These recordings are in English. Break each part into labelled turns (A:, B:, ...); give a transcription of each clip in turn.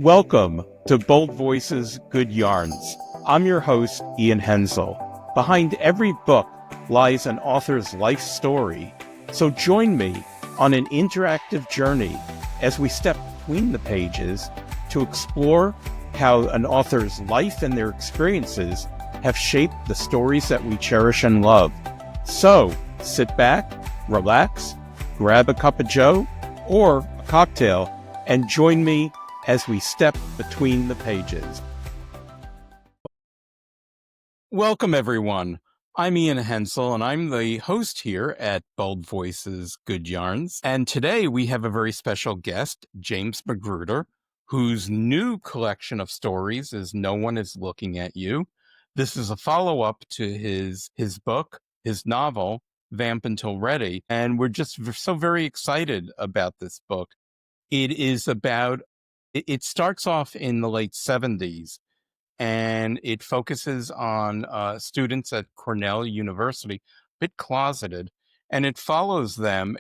A: Welcome to Bold Voices, Good Yarns. I'm your host, Ian Henzel. Behind every book lies an author's life story. So join me on an interactive journey as we step between the pages to explore how an author's life and their experiences have shaped the stories that we cherish and love. So sit back, relax, grab a cup of joe or a cocktail, and join me as we step between the pages. Welcome, everyone. I'm Ian Henzel, and I'm the host here at Bold Voices, Good Yarns. And today we have a very special guest, James Magruder, whose new collection of stories is No One Is Looking at You. This is a follow-up to his book, his novel, Vamp Until Ready. And we're just so very excited about this book. It starts off in the late 70s, and it focuses on students at Cornell University, a bit closeted, and it follows them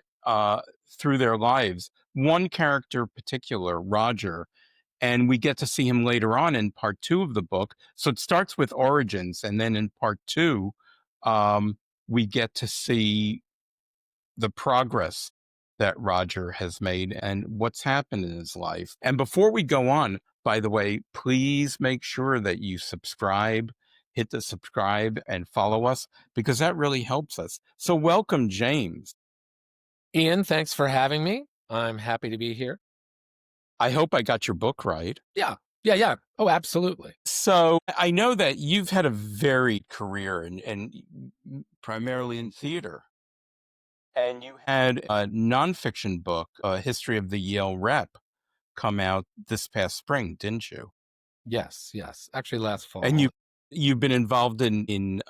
A: through their lives. One character in particular, Roger, and we get to see him later on in part 2 of the book. So it starts with origins, and then in part 2, we get to see the progress that Roger has made and what's happened in his life. And before we go on, by the way, please make sure that you subscribe, hit the subscribe and follow us, because that really helps us. So welcome, James.
B: Ian, thanks for having me. I'm happy to be here.
A: I hope I got your book right.
B: Yeah. Oh, absolutely.
A: So I know that you've had a varied career and primarily in theater. And you had a nonfiction book, A History of the Yale Rep, come out this past spring, didn't you?
B: Yes. Actually, last fall.
A: And you've been involved in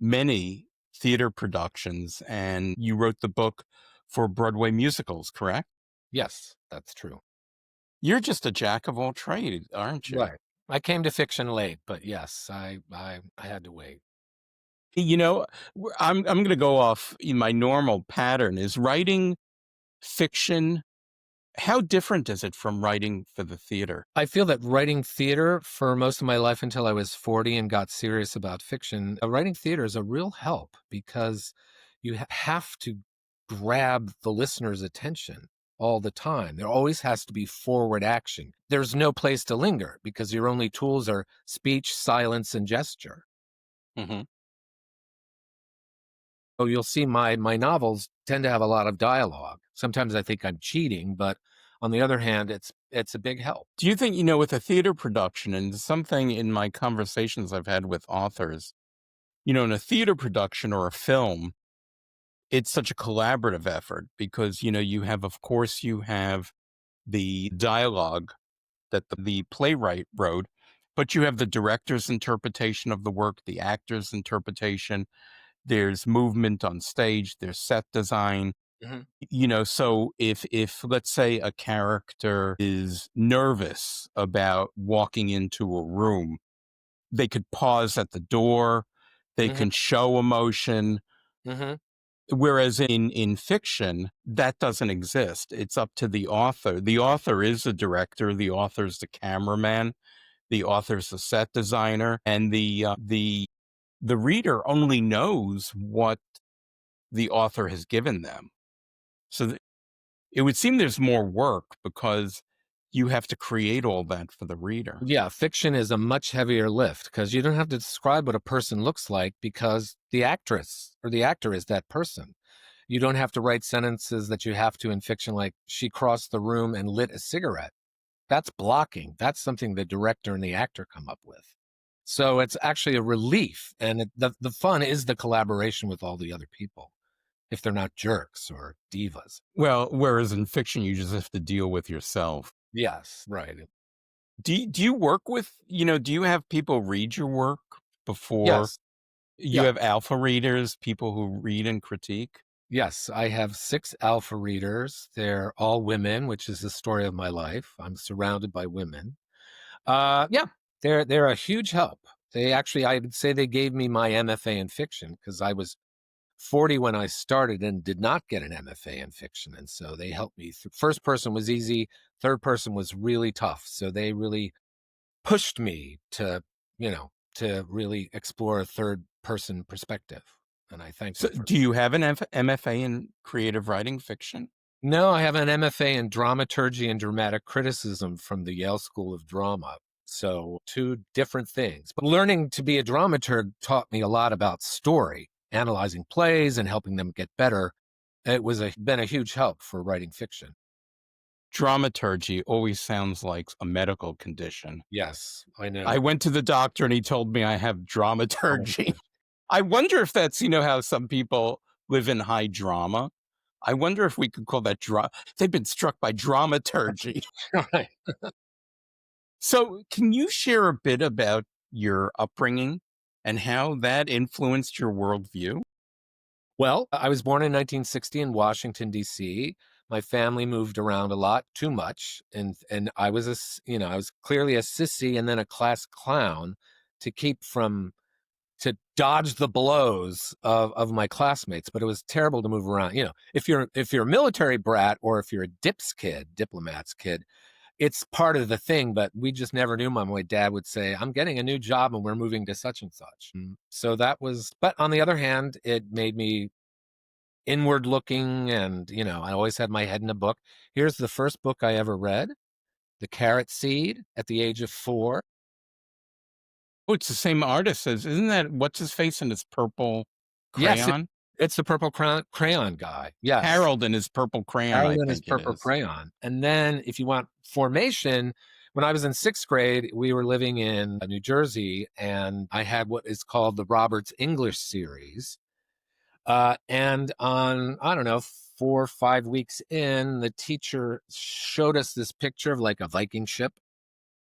A: many theater productions, and you wrote the book for Broadway musicals, correct?
B: Yes, that's true.
A: You're just a jack of all trades, aren't you?
B: Right. I came to fiction late, but yes, I had to wait.
A: You know, I'm going to go off my normal pattern. Is writing fiction, how different is it from writing for the theater?
B: I feel that writing theater for most of my life until I was 40 and got serious about fiction, writing theater is a real help because you have to grab the listener's attention all the time. There always has to be forward action. There's no place to linger because your only tools are speech, silence, and gesture.
A: Mm-hmm.
B: So you'll see my novels tend to have a lot of dialogue. Sometimes I think I'm cheating, but on the other hand, it's a big help.
A: Do you think, with a theater production, and something in my conversations I've had with authors, in a theater production or a film, it's such a collaborative effort because, you have the dialogue that the playwright wrote, but you have the director's interpretation of the work, the actor's interpretation. There's movement on stage, there's set design.
B: Mm-hmm.
A: So if let's say a character is nervous about walking into a room, they could pause at the door, they
B: Mm-hmm.
A: can show emotion.
B: Mm-hmm.
A: Whereas in fiction, that doesn't exist. It's up to the author. The author is the director, the author's the cameraman, the author's the set designer, and the reader only knows what the author has given them. So it would seem there's more work because you have to create all that for the reader.
B: Yeah, fiction is a much heavier lift because you don't have to describe what a person looks like because the actress or the actor is that person. You don't have to write sentences that you have to in fiction, like she crossed the room and lit a cigarette. That's blocking. That's something the director and the actor come up with. So it's actually a relief. And the fun is the collaboration with all the other people, if they're not jerks or divas.
A: Well, whereas in fiction, you just have to deal with yourself.
B: Yes, right.
A: Do you work with, do you have people read your work before?
B: Yes.
A: You have alpha readers, people who read and critique?
B: Yes, I have 6 alpha readers. They're all women, which is the story of my life. I'm surrounded by women. Yeah, they're a huge help. They actually, I would say they gave me my MFA in fiction because I was 40 when I started and did not get an MFA in fiction. And so they helped me. First person was easy. Third person was really tough. So they really pushed me to, to really explore a third person perspective. And I thank
A: So,
B: them for
A: do you have an MFA in creative writing fiction?
B: No, I have an MFA in dramaturgy and dramatic criticism from the Yale School of Drama. So, two different things. But learning to be a dramaturg taught me a lot about story, analyzing plays and helping them get better. It was been a huge help for writing fiction.
A: Dramaturgy always sounds like a medical condition.
B: Yes, I know.
A: I went to the doctor and he told me I have dramaturgy.
B: Dramaturgy.
A: I wonder if that's, how some people live in high drama. I wonder if we could call that they've been struck by dramaturgy.
B: Right.
A: So, can you share a bit about your upbringing and how that influenced your worldview?
B: Well, I was born in 1960 in Washington, D.C. My family moved around a lot, too much, and I was I was clearly a sissy and then a class clown to keep from to dodge the blows of my classmates. But it was terrible to move around. If you're a military brat or if you're a diplomat's kid, it's part of the thing. But we just never knew. My dad would say, "I'm getting a new job and we're moving to such and such." So that was. But on the other hand, it made me inward looking, and I always had my head in a book. Here's the first book I ever read, The Carrot Seed, at the age of 4.
A: Oh, it's the same artist as, isn't that what's his face in his purple
B: Yes,
A: crayon?
B: it's the purple crayon guy. Yes,
A: Harold in his purple crayon, I
B: Carolyn is
A: think it
B: purple
A: is.
B: crayon. And then if you want formation, when I was in 6th grade, we were living in New Jersey, and I had what is called the Roberts English series. And on, I don't know, 4 or 5 weeks in, the teacher showed us this picture of like a Viking ship.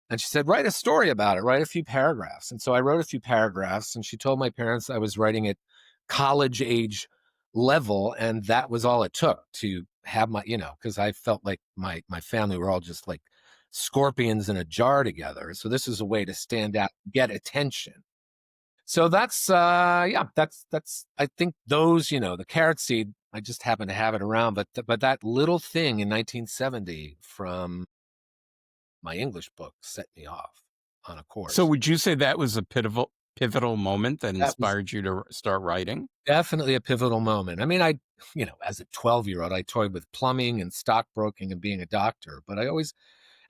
B: And she said, write a story about it, write a few paragraphs. And so I wrote a few paragraphs, and she told my parents I was writing at college age level. And that was all it took to have because I felt like my family were all just like scorpions in a jar together. So this is a way to stand out, get attention. So that's that's I think those, the carrot seed, I just happen to have it around, but that little thing in 1970 from my English book set me off on a
A: So,
B: course.
A: would you say that was a pivotal moment that
B: That was
A: inspired you to start writing?
B: definitely a pivotal moment. I mean, as a 12-year-old, I toyed with plumbing and stockbroking and being a doctor, but I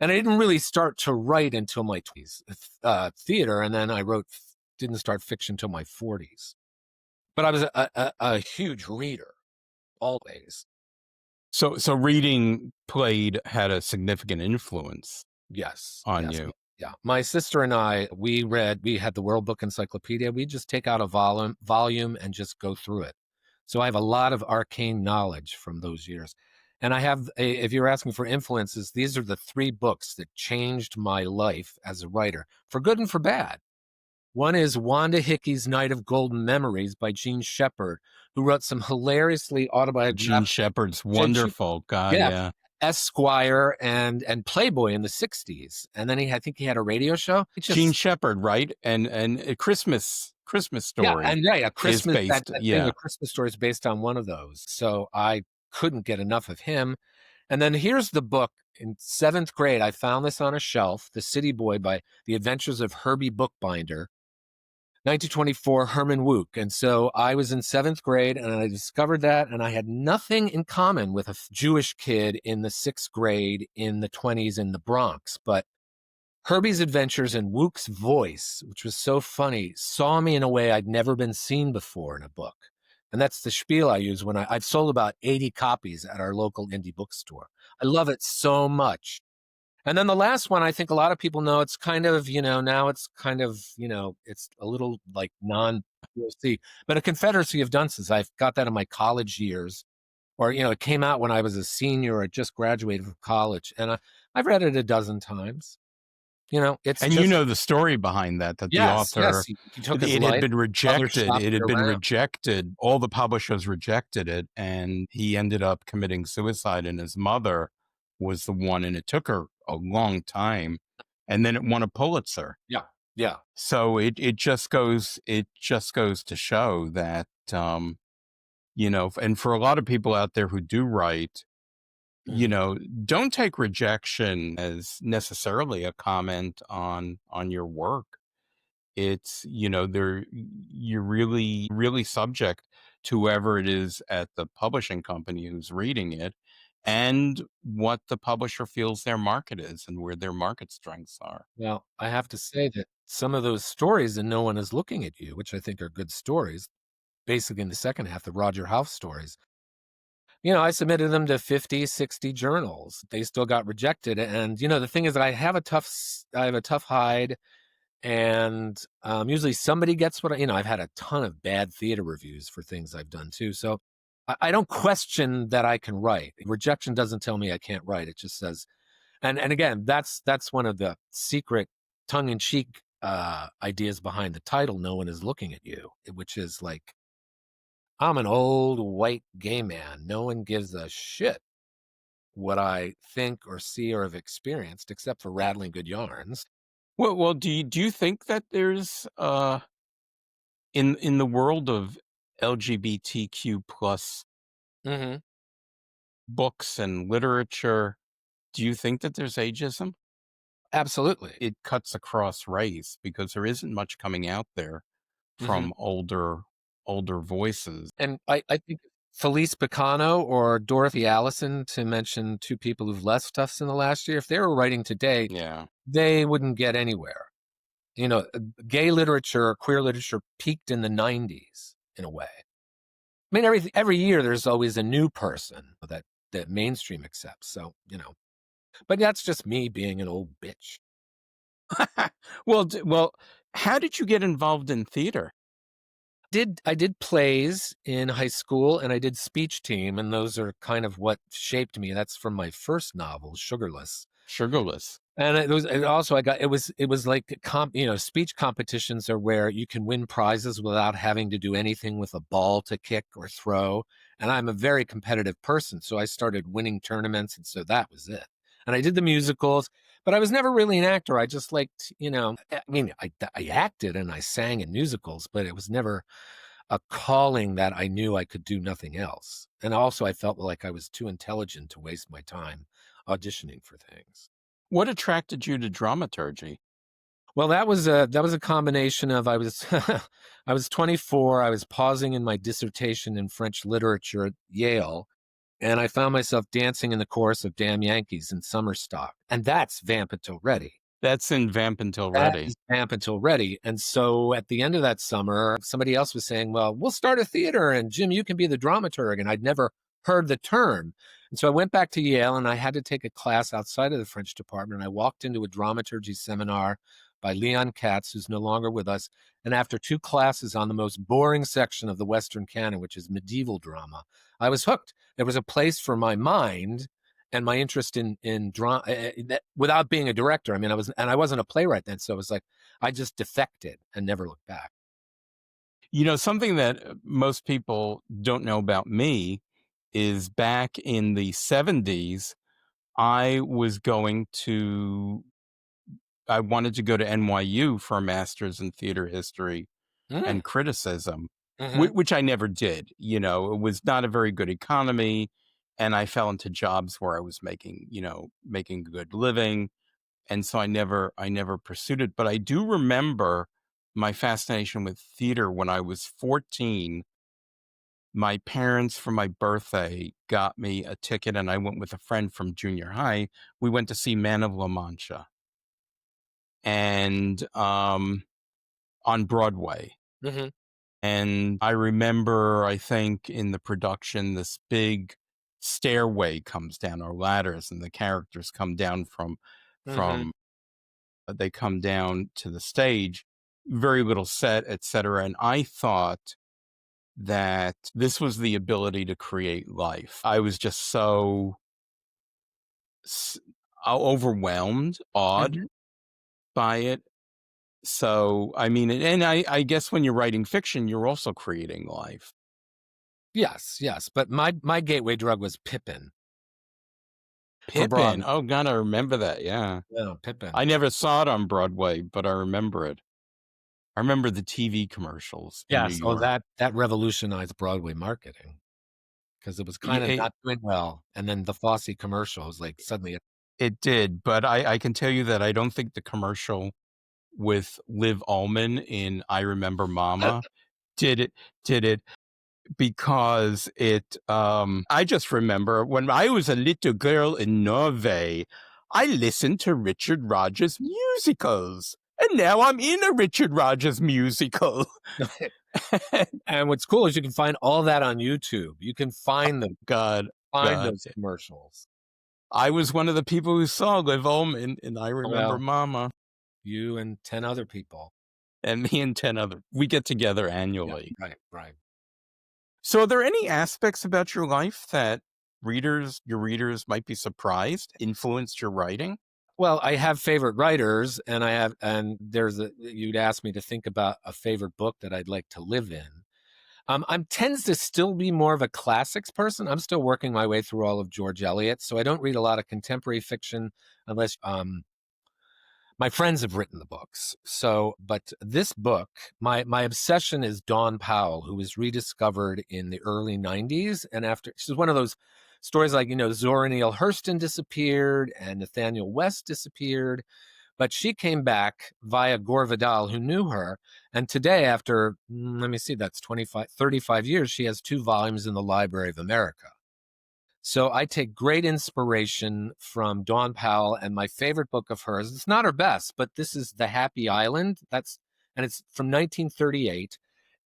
B: didn't really start to write until my 20s, theater, and then didn't start fiction until my 40s. But I was a huge reader always.
A: So reading had a significant influence
B: Yes,
A: on
B: yes,
A: you.
B: yeah. My sister and I, we had the World Book Encyclopedia. We just take out a volume and just go through it. So I have a lot of arcane knowledge from those years. And if you're asking for influences, these are the 3 books that changed my life as a writer, for good and for bad. One is Wanda Hickey's Night of Golden Memories by Gene Shepard, who wrote some hilariously
A: Gene
B: autobiographical.
A: Shepard's wonderful. God,
B: Yeah,
A: yeah.
B: Esquire and Playboy in the 60s. And then I think he had a radio show. It
A: Gene
B: just,
A: Shepard, right? And A Christmas
B: yeah,
A: Story
B: and yeah,
A: is
B: Christmas,
A: based,
B: that thing,
A: yeah.
B: A Christmas Story is based on one of those. So I couldn't get enough of him. And then here's the book in 7th grade. I found this on a shelf, The City Boy by The Adventures of Herbie Bookbinder, 1924, Herman Wouk. And so I was in 7th grade and I discovered that, and I had nothing in common with a Jewish kid in the 6th grade in the 20s in the Bronx. But Herbie's adventures and Wook's voice, which was so funny, saw me in a way I'd never been seen before in a book. And that's the spiel I use when I've sold about 80 copies at our local indie bookstore. I love it so much. And then the last one, I think a lot of people know, it's kind of, now it's kind of, it's a little like non-POC, but A Confederacy of Dunces. I've got that in my college years, or, it came out when I was a senior or just graduated from college. And I've read it a dozen times. It's
A: And
B: just,
A: the story behind that the
B: yes, yes.
A: author,
B: He took his
A: it had
B: life,
A: been
B: other
A: rejected.
B: shopped
A: It
B: it
A: had been
B: around.
A: rejected. All the publishers rejected it, and he ended up committing suicide, and his mother was the one, and it took her a long time, and then it won a Pulitzer.
B: Yeah, yeah.
A: So it just goes to show that And for a lot of people out there who do write, you
B: Mhm.
A: know, don't take rejection as necessarily a comment on your work. It's, you're really subject to whoever it is at the publishing company who's reading it and what the publisher feels their market is and where their market strengths are.
B: Well, I have to say that some of those stories and No One Is Looking at You, which I think are good stories, basically in the second half, the Roger House stories, I submitted them to 50, 60 journals. They still got rejected. And, the thing is that I have a tough hide. And usually somebody gets I've had a ton of bad theater reviews for things I've done too. So I don't question that I can write. Rejection doesn't tell me I can't write. It just says, and again, that's one of the secret tongue in cheek ideas behind the title. No One Is Looking at You, which is like, I'm an old white gay man. No one gives a shit what I think or see or have experienced, except for rattling good yarns.
A: Well, do you think that there's in the world of LGBTQ plus
B: Hmm.
A: books and literature, do you think that there's ageism?
B: Absolutely.
A: It cuts across race because there isn't much coming out there
B: Hmm.
A: from older voices.
B: And I think Felice Picano or Dorothy Allison, to mention two people who've left us in the last year, if they were writing today,
A: Yeah.
B: they wouldn't get anywhere. Gay literature, queer literature peaked in the 90s in a way. I mean, every year there's always a new person that mainstream accepts. So, but that's just me being an old bitch.
A: Well, how did you get involved in theater?
B: I did plays in high school and I did speech team, and those are kind of what shaped me. That's from my first novel, Sugarless.
A: Sugarless.
B: And it was like speech competitions are where you can win prizes without having to do anything with a ball to kick or throw. And I'm a very competitive person, so I started winning tournaments, and so that was it. And I did the musicals, but I was never really an actor. I just liked, I mean, I acted and I sang in musicals, but it was never a calling that I knew I could do nothing else. And also, I felt like I was too intelligent to waste my time auditioning for things.
A: What attracted you to dramaturgy?
B: Well, that was a combination of I was I was 24. I was pausing in my dissertation in French literature at Yale, and I found myself dancing in the chorus of "Damn Yankees" in summer stock, and that's Vamp Until Ready.
A: That's in Vamp Until
B: That
A: Ready.
B: is Vamp Until Ready. And so at the end of that summer, somebody else was saying, well, we'll start a theater and Jim, you can be the dramaturg. And I'd never heard the term. And so I went back to Yale and I had to take a class outside of the French department. I walked into a dramaturgy seminar by Leon Katz, who's no longer with us. And after two classes on the most boring section of the Western canon, which is medieval drama, I was hooked. There was a place for my mind and my interest in drama without being a director. I mean, I wasn't a playwright then, so it was like I just defected and never looked back.
A: Something that most people don't know about me is back in the 70s, I was going to I wanted to go to NYU for a master's in theater history
B: Mm,
A: and criticism,
B: hmm.
A: which I never did. It was not a very good economy, and I fell into jobs where I was making a good living, and so I never pursued it. But I do remember my fascination with theater when I was 14. My parents, for my birthday, got me a ticket, and I went with a friend from junior high. We went to see Man of La Mancha, and on Broadway.
B: Hmm.
A: And I remember, I think in the production, this big stairway comes down, or ladders, and the characters come down
B: Hmm.
A: from they come down to the stage, very little set, etc. And I thought that this was the ability to create life. I was just so s- overwhelmed, awed
B: Hmm.
A: by it. So, I mean, and I guess when you're writing fiction, you're also creating life.
B: Yes, yes. But my gateway drug was Pippin for
A: Pippin.
B: Broadway.
A: Oh God, I remember that. Yeah.
B: Yeah, Pippin.
A: I never saw it on Broadway, but I remember it. I remember the TV commercials in New
B: Yes. Oh,
A: York.
B: that revolutionized Broadway marketing. because it was
A: Y-
B: kind of
A: It,
B: not doing well. And then the Fosse commercial was like suddenly,
A: it did, but I can tell you that I don't think the commercial with Liv Ullmann in I Remember Mama did it did it because I just remember when I was a little girl in Norway, I listened to Richard Rodgers musicals. And now I'm in a Richard Rodgers musical.
B: and what's cool is you can find all that on YouTube. You can find them,
A: God,
B: find
A: God.
B: those commercials.
A: I was one of the people who saw Liv Ullmann in I Remember
B: Well,
A: Mama.
B: you and 10 other people.
A: And me and 10 other. We get together
B: Yeah,
A: annually.
B: right, right.
A: So are there any aspects about your life that your readers might be surprised influenced your writing?
B: Well, I have favorite writers, and you'd ask me to think about a favorite book that I'd like to live in. I'm tends to still be more of a classics person. I'm still working my way through all of George Eliot, so I don't read a lot of contemporary fiction unless my friends have written the books. So, but this book, my obsession is Dawn Powell, who was rediscovered in the early '90s, and after she's one of those stories like Zora Neale Hurston disappeared and Nathaniel West disappeared, but she came back via Gore Vidal, who knew her. And today, after, let me see, that's 35 years, she has 2 volumes in the Library of America. So I take great inspiration from Dawn Powell, and my favorite book of hers, it's not her best, but this is The Happy Island. And it's from 1938,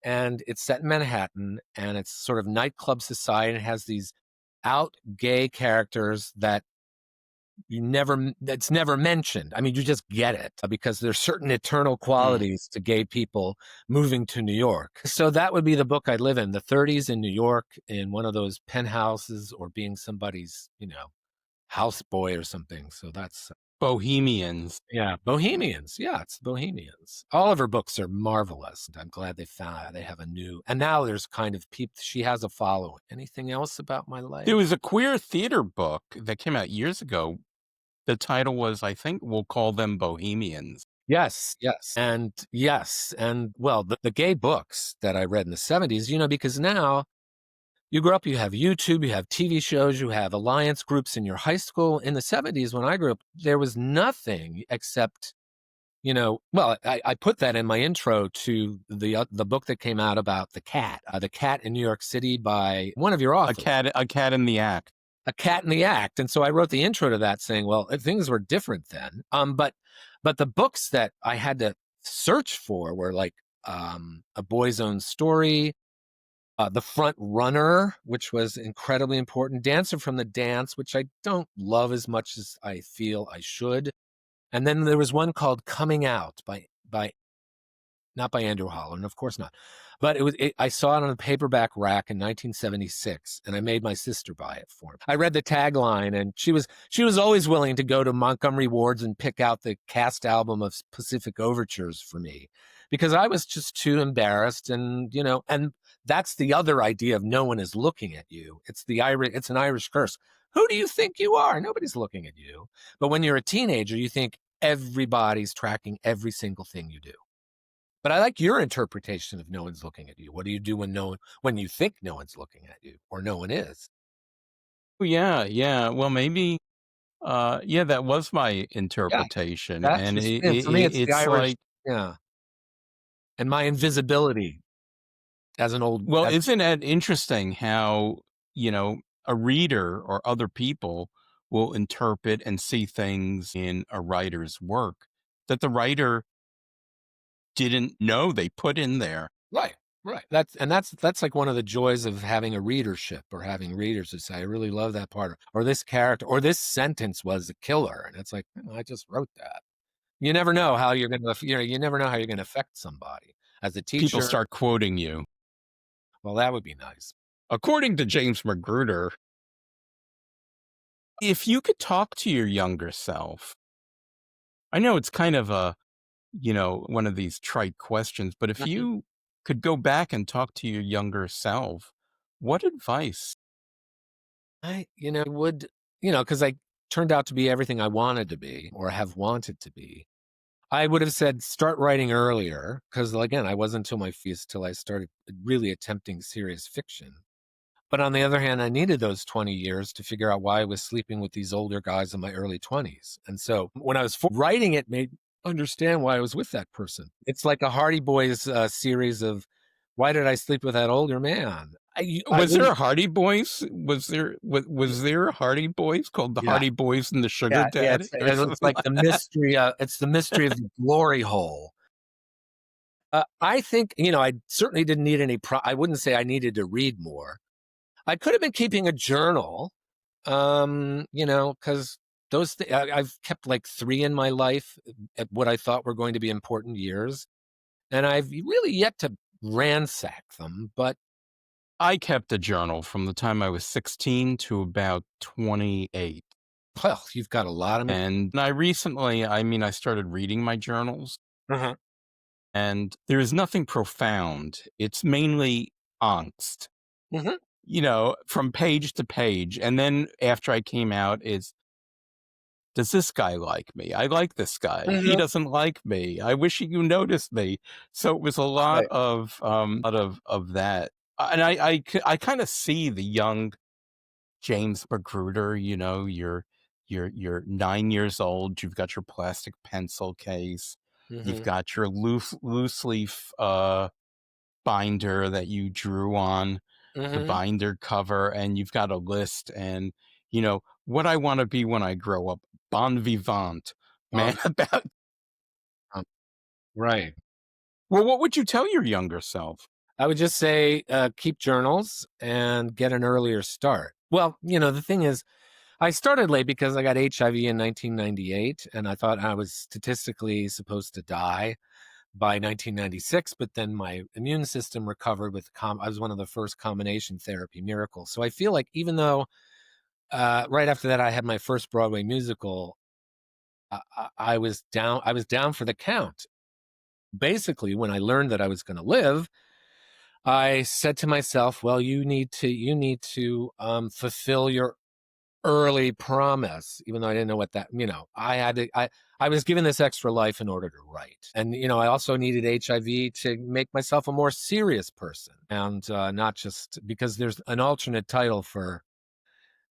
B: and it's set in Manhattan, and it's sort of nightclub society. It has these out gay characters that that's never mentioned. I mean, you just get it because there's certain eternal
A: Mm.
B: qualities to gay people moving to New York. So that would be the book I'd live in, the 30s in New York, in one of those penthouses, or being somebody's, houseboy or something. So that's,
A: Bohemians.
B: yeah, Bohemians. Yeah, it's Bohemians. All of her books are marvelous. I'm glad they have a new, and now there's kind of she has a following. Anything else about my
A: There
B: life?
A: was a queer theater book that came out years ago. The title was, I think, We'll Call Them Bohemians.
B: Yes, yes. And yes. And well, the gay books that I read in the '70s, because now you grow up, you have YouTube, you have TV shows, you have alliance groups in your high school. In the '70s, when I grew up, there was nothing except, well, I put that in my intro to the book that came out about the cat in New York City by one of your authors.
A: A Cat in the Act.
B: A Cat in the Act. And so I wrote the intro to that saying, well, things were different then. But the books that I had to search for were like A Boy's Own Story, The Front Runner, which was incredibly important, Dancer from the Dance, which I don't love as much as I feel I should. And then there was one called Coming Out by not by Andrew Holland, of course not. But I saw it on a paperback rack in 1976, and I made my sister buy it for me. I read the tagline, and she was always willing to go to Montgomery Ward's and pick out the cast album of Pacific Overtures for me, because I was just too embarrassed, and that's the other idea of no one is looking at you. It's an Irish curse. Who do you think you are? Nobody's looking at you. But when you're a teenager, you think everybody's tracking every single thing you do. But I like your interpretation of no one's looking at you. What do you do when you think no one's looking at you or no one is?
A: Oh, yeah, yeah. Well, maybe, yeah, that was my
B: Yeah,
A: interpretation.
B: that's
A: And
B: your spin. For me, it's the
A: it's
B: Irish.
A: like,
B: Yeah, and my invisibility as an old.
A: well, isn't it interesting how, a reader or other people will interpret and see things in a writer's work that the writer didn't know they put in there.
B: Right, right. That's like one of the joys of having a readership or having readers who say, "I really love that part," or "This character," or "This sentence was a killer," and it's like, I just wrote that. You never know how you're gonna, you never know how you're gonna affect somebody. As a
A: People
B: teacher,
A: start quoting you.
B: well, that would be nice.
A: According to James Magruder, if you could talk to your younger self, I know it's kind of one of these trite questions, but if
B: Mhm.
A: you could go back and talk to your younger self, what advice?
B: Would, because I turned out to be everything I wanted to be or have wanted to be. I would have said start writing earlier because, again, I wasn't until my feast till I started really attempting serious fiction. But on the other hand, I needed those 20 years to figure out why I was sleeping with these older guys in my early 20s. And so when I was writing it, made understand why I was with that person. It's like a Hardy Boys series of why did I sleep with that older man?
A: Was there a Hardy Boys? Was there a Hardy Boys called the
B: Yeah,
A: Hardy Boys and the Sugar
B: yeah, yeah.
A: Daddy or
B: It's
A: something
B: like
A: like
B: the
A: that?
B: mystery. It's the mystery of the glory hole. I think I certainly didn't need any. I wouldn't say I needed to read more. I could have been keeping a journal, because I've kept like 3 in my life at what I thought were going to be important years, and I've really yet to ransack them. But
A: I kept a journal from the time I was 16 to about 28.
B: well, you've got a lot of material.
A: And I recently, I mean, I started reading my journals,
B: Uh-huh.
A: and there is nothing profound. It's mainly angst,
B: Hmm.
A: from page to page. And then after I came out, is does this guy like me? I like this guy. He
B: Hmm.
A: doesn't like me. I wish you noticed me. So it was a lot
B: Right.
A: of that. And I kind of see the young James Magruder. You're 9 years old. You've got your plastic pencil case. You've
B: Hmm.
A: got your loose leaf binder that you drew on the
B: Hmm.
A: binder cover, and you've got a list. And what I want to be when I grow up, bon vivant, man. About
B: Right.
A: well, what would you tell your younger self?
B: I would just say keep journals and get an earlier start. Well, the thing is, I started late because I got HIV in 1998, and I thought I was statistically supposed to die by 1996. But then my immune system recovered with I was one of the first combination therapy miracles. So I feel like even though right after that I had my first Broadway musical, I was down. I was down for the count. Basically, when I learned that I was going to live, I said to myself, "Well, you need to fulfill your early promise," even though I didn't know what that. I had to. I was given this extra life in order to write, and I also needed HIV to make myself a more serious person, and not just because there's an alternate title for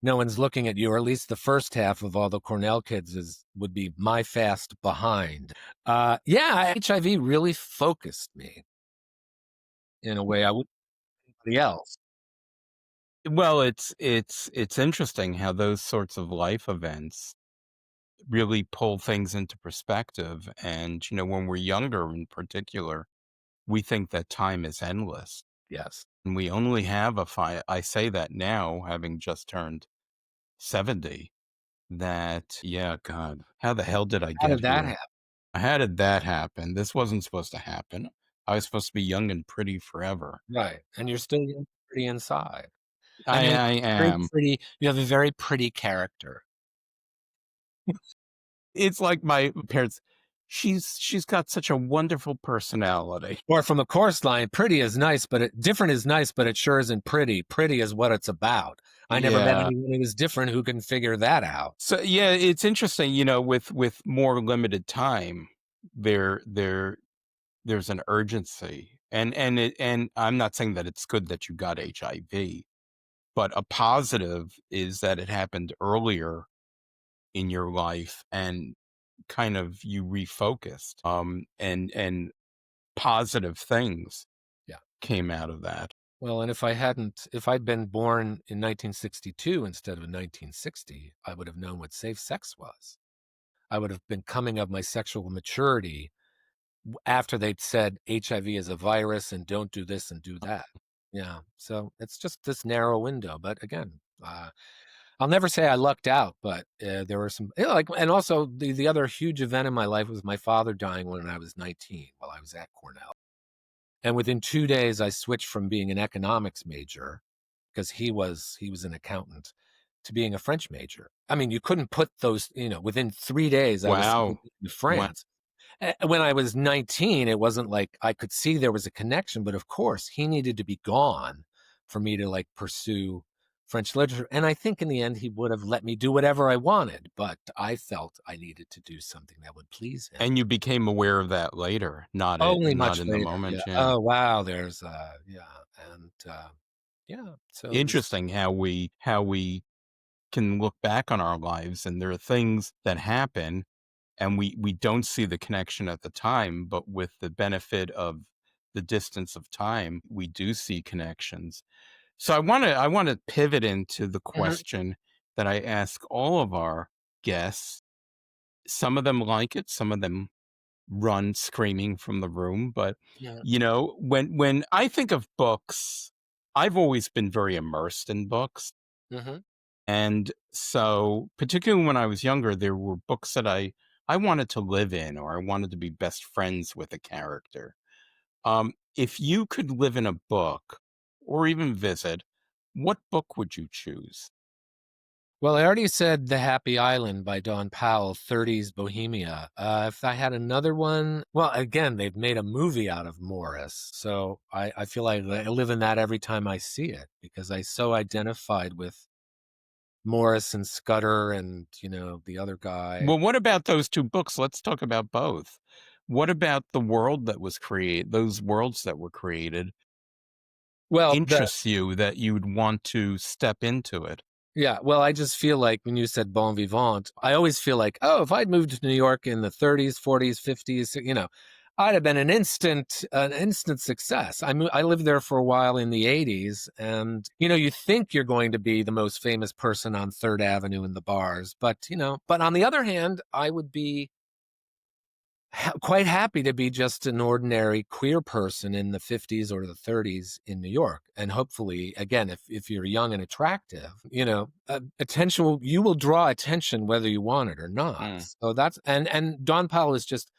B: "No One's Looking at You," or at least the first half of all the Cornell kids would be "My Fast Behind." Yeah, HIV really focused me in a way I wouldn't anybody else.
A: Well, it's interesting how those sorts of life events really pull things into perspective. And when we're younger, in particular, we think that time is endless,
B: Yes.
A: and we only have I say that now, having just turned 70. That, yeah, God, how the hell did I
B: How
A: get
B: did that
A: here?
B: happen?
A: How did that happen? This wasn't supposed to happen. I was supposed to be young and pretty forever.
B: Right, and you're still young, pretty inside. I
A: I
B: mean,
A: I
B: very
A: am.
B: pretty you have a very pretty character.
A: It's like my parents. She's got such a wonderful personality.
B: Or from a chorus line, pretty is nice, but different is nice, but it sure isn't pretty. Pretty is what it's about. I never met
A: Yeah.
B: anyone who was different who can figure that out.
A: So yeah, it's interesting. With more limited time, there there there's an urgency, and I'm not saying that it's good that you got HIV, but a positive is that it happened earlier in your life, and kind of you refocused, and positive things
B: Yeah.
A: came out of that.
B: Well, and if I'd been born in 1962 instead of 1960, I would have known what safe sex was. I would have been coming of my sexual maturity after they'd said HIV is a virus and don't do this and do that. Yeah. So it's just this narrow window. But again, I'll never say I lucked out, but there were some, and also the other huge event in my life was my father dying when I was 19 while I was at Cornell. And within 2 days, I switched from being an economics major because he was an accountant to being a French major. I mean, you couldn't put those, within 3 days, I was
A: Wow.
B: to
A: Wow.
B: France. When I was 19, it wasn't like I could see there was a connection, but of course, he needed to be gone for me to like pursue French literature. And I think in the end, he would have let me do whatever I wanted, but I felt I needed to do something that would please him.
A: And you became aware of that later,
B: Only
A: not
B: much
A: in the
B: later. Yeah.
A: moment. Yeah.
B: Oh, wow. Yeah. And Yeah. So this.
A: Interesting how we can look back on our lives, and there are things that happen and we don't see the connection at the time, but with the benefit of the distance of time, we do see connections. So I want to pivot into the
B: Mhm.
A: question that I ask all of our guests. Some of them like it, some of them run screaming from the room, but
B: Yeah.
A: when I think of books, I've always been very immersed in books.
B: Hmm.
A: And so, particularly when I was younger, there were books that I wanted to live in, or I wanted to be best friends with a character. If you could live in a book or even visit, what book would you choose?
B: Well, I already said The Happy Island by Don Powell, 30s Bohemia. If I had another one, well, again, they've made a movie out of Morris. So I feel like I live in that every time I see it because I so identified with Morris and Scudder and, the other guy.
A: Well, what about those two books? Let's talk about both. What about the world that was created, those worlds that were created,
B: Well,
A: interests you that you would want to step into it?
B: yeah, well, I just feel like when you said bon vivant, I always feel like, oh, if I'd moved to New York in the 30s, 40s, 50s, I'd have been an instant success. I lived there for a while in the 80s, and you think you're going to be the most famous person on Third Avenue in the bars, but on the other hand, I would be quite happy to be just an ordinary queer person in the 50s or the 30s in New York. And hopefully, again, if you're young and attractive, you will draw attention whether you want it or not.
A: Mm.
B: So and Don Powell is just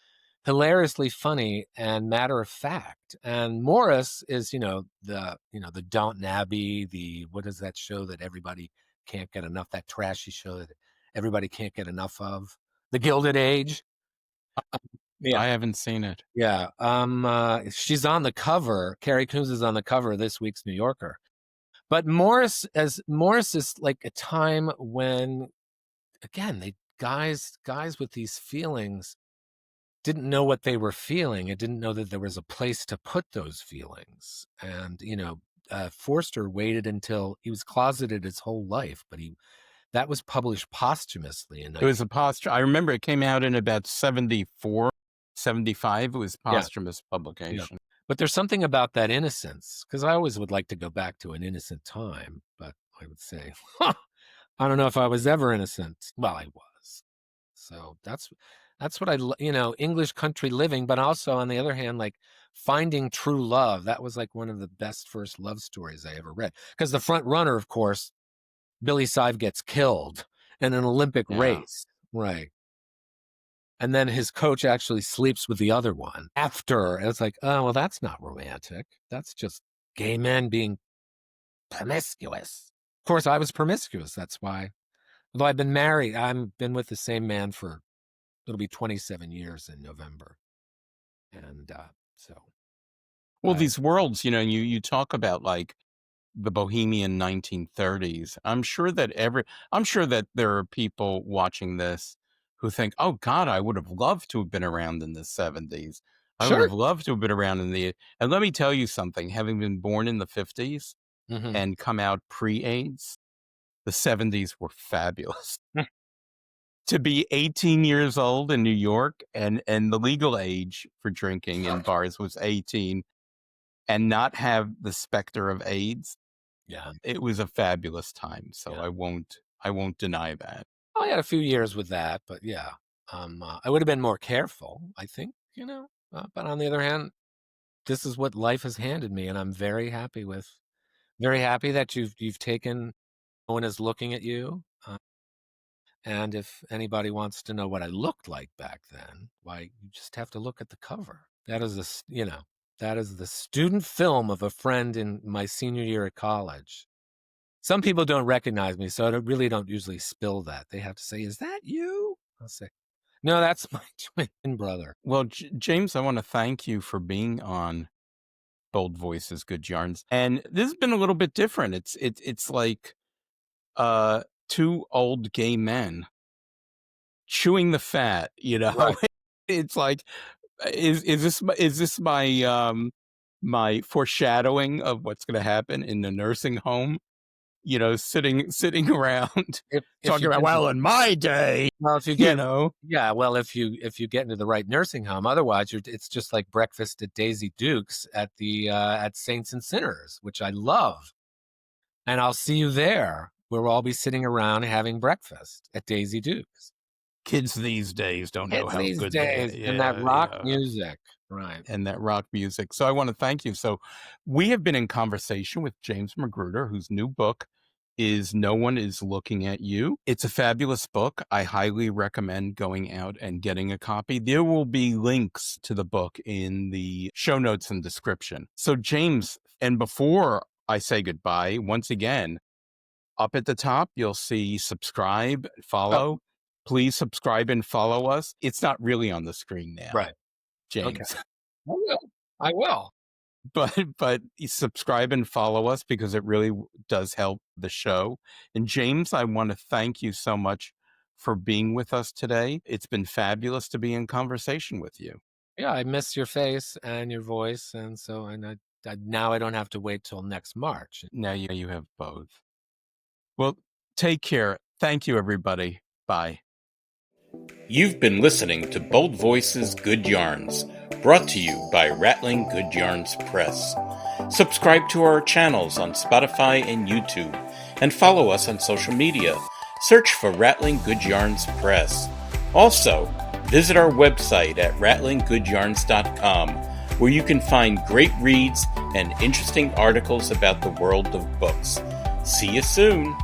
B: hilariously funny and matter of fact. And Morris is, the Downton Abbey, the what is that show that everybody can't get enough, that trashy show that everybody can't get enough of? The Gilded Age. Yeah.
A: I haven't seen it.
B: Yeah, she's on the cover. Carrie Coons is on the cover of this week's New Yorker. But Morris is like a time when, again, they guys with these feelings didn't know what they were feeling and didn't know that there was a place to put those feelings. And Forster waited until he was closeted his whole life, but that was published posthumously in
A: It
B: 19.
A: was a posthumous. I remember it came out in about 74, 75. It was
B: Yeah.
A: posthumous
B: Yeah.
A: publication.
B: But there's something about that innocence, because I always would like to go back to an innocent time, but I would say, I don't know if I was ever innocent. Well, I was. So that's what English country living, but also on the other hand, like finding true love. That was like one of the best first love stories I ever read. Because the front runner, of course, Billy Sive gets killed in an Olympic
A: Yeah.
B: race. Right. And then his coach actually sleeps with the other one after. And it's like, oh, well, that's not romantic. That's just gay men being promiscuous. Of course, I was promiscuous. That's why. Although I've been married, I've been with the same man for, it'll be 27 years in November. And so
A: Well,
B: I,
A: these worlds, you talk about like the Bohemian 1930s. I'm sure that there are people watching this who think, "Oh God, I would have loved to have been around in the 70s. I would
B: sure.
A: have loved to have been around in the." And let me tell you something, having been born in the 50s
B: Hmm.
A: and come out pre-AIDS, the 70s were fabulous. To be 18 years old in New York, and the legal age for drinking in bars was 18, and not have the specter of AIDS,
B: Yeah.
A: it was a fabulous time. So
B: Yeah.
A: I won't deny that.
B: I had a few years with that, but yeah. I would have been more careful, I think, but on the other hand, this is what life has handed me, and I'm very happy that you've taken. No one is looking at you. And if anybody wants to know what I looked like back then, why, you just have to look at the cover. That is the student film of a friend in my senior year at college. Some people don't recognize me, so I really don't usually spill that. They have to say, "Is that you?" I'll say, "No, that's my twin brother."
A: Well, James, I want to thank you for being on Bold Voices, Good Yarns. And this has been a little bit different. It's like uh two old gay men chewing the fat.
B: Right.
A: It's like, is this my my foreshadowing of what's going to happen in the nursing home, sitting around
B: If
A: talking
B: you
A: about,
B: get into,
A: well, in my day,
B: well, if you
A: you
B: get,
A: know,
B: yeah, well, if you get into the right nursing home, otherwise it's just like breakfast at Daisy Duke's at the at Saints and Sinners, which I love. And I'll see you there, where we'll all be sitting around having breakfast at Daisy Duke's.
A: kids these days don't know
B: Kids
A: how
B: these
A: good they,
B: days and that
A: yeah,
B: rock
A: yeah.
B: music, right?
A: And that rock music. So I want to thank you. So we have been in conversation with James Magruder, whose new book is No One Is Looking at You. It's a fabulous book. I highly recommend going out and getting a copy. There will be links to the book in the show notes and description. So James, and before I say goodbye, once again, up at the top, you'll see subscribe,
B: Oh,
A: follow. Please subscribe and follow us. It's not really on the screen now,
B: right. Okay.
A: James.
B: I will. I will.
A: But you subscribe and follow us because it really does help the show. And James, I want to thank you so much for being with us today. It's been fabulous to be in conversation with you.
B: Yeah, I miss your face and your voice, and so now I don't have to wait till next March.
A: Now you have both. Well, take care. Thank you, everybody. Bye. You've been listening to Bold Voices, Good Yarns, brought to you by Rattling Good Yarns Press. Subscribe to our channels on Spotify and YouTube, and follow us on social media. Search for Rattling Good Yarns Press. Also, visit our website at rattlinggoodyarns.com, where you can find great reads and interesting articles about the world of books. See you soon!